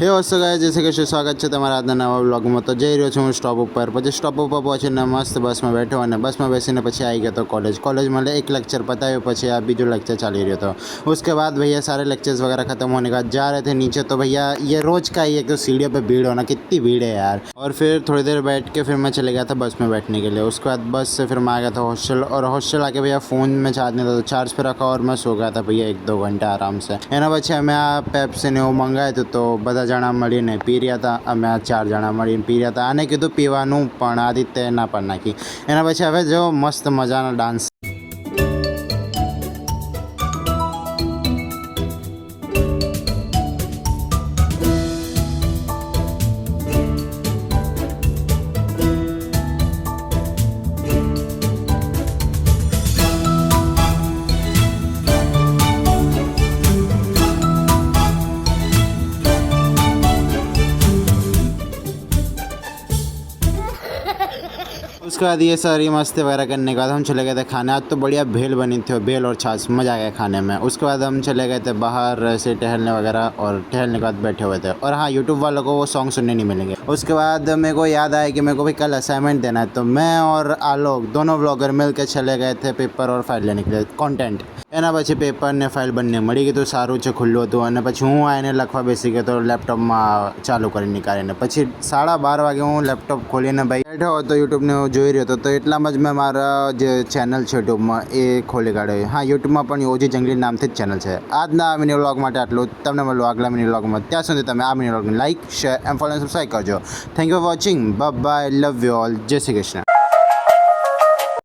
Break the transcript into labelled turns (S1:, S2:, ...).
S1: હે વસ્તુ ગાય જય શ્રી કૃષ્ણ, સ્વાગત છે તમારા આજના નવા વ્લોગમાં। તો જઈ રહ્યો છું હું સ્ટોપ ઉપર, પછી સ્ટોપ ઉપર પહોંચીને મસ્ત બસમાં બેઠો અને બસમાં બેસીને પછી આવી ગયો તો कॉलेज में एक लेक्चर पतायो, પછી આ બીજો लेक्चर ચાલી રહ્યો હતો। उसके बाद भैया सारे लेक्चर्स वगैरह खत्म होने के बाद जा रहे थे नीचे, तो भैया ये रोज़ का ही है तो सीढ़ियों पे भीड़ होना, कितनी भीड़ है यार। और फिर थोड़ी देर बैठ के फिर मैं चले गया था बस में बैठने के लिए। उसके बाद बस से फिर मैं आ गया था हॉस्टल, और हॉस्टल आके भैया फ़ोन में चार्ज नहीं था तो चार्ज पे रखा और मैं सो गया था भैया 1-2 घंटा आराम से। एना પછી અમે આ પેપ્સી ને એવું મંગાવ્યું હતું, તો બધા જણા મળીને પી રહ્યા હતા। અમે આ 4 જણા મળીને પી રહ્યા હતા। આને કીધું પીવાનું, પણ આદિત્ય ના પણ નાખી। એના પછી હવે જો મસ્ત મજાનો ડાન્સ। उसके बाद ये सारी मस्ती वगैरह करने के बाद हम चले गए थे खाने। आज तो बढ़िया भेल बनी थी, भेल और छाछ, मज़ा आ गया खाने में। उसके बाद हम चले गए थे बाहर से टहलने वगैरह, और टहलने के बाद बैठे हुए थे। और हाँ, यूट्यूब वालों को वो सॉन्ग सुनने नहीं मिलेंगे। उसके बाद मेरे को याद आया कि मेरे को भी कल असाइनमेंट देना है, तो मैं और आलोक दोनों व्लॉगर मिल के चले गए थे पेपर और फाइल लेने के लिए, कॉन्टेंट। એના પછી પેપર ને ફાઇલ બંને મળી ગઈ, તો સારું છે, ખુલ્લું હતું। અને પછી હું આવીને લખવા બેસી ગયો તો લેપટોપમાં ચાલુ કરી નીકાળીને। પછી 12:30 વાગે હું લેપટોપ ખોલીને ભાઈ બેઠો હતો, યુટ્યુબને જોઈ રહ્યો હતો। તો એટલામાં જ મેં મારા જે ચેનલ છે યુટ્યુબમાં એ ખોલી કાઢ્યો। હા, યુટ્યુબમાં પણ ઓજી જંગલી નામથી જ ચેનલ છે। આજના આ મિની વ્લોગ માટે આટલું, તમને મળું આગલા મિની વ્લોગમાં। ત્યાં સુધી તમે આ મિની વ્લોગને like, share and follow subscribe કરજો। Thank you for watching, bye bye, love you all, જય શ્રી કૃષ્ણ।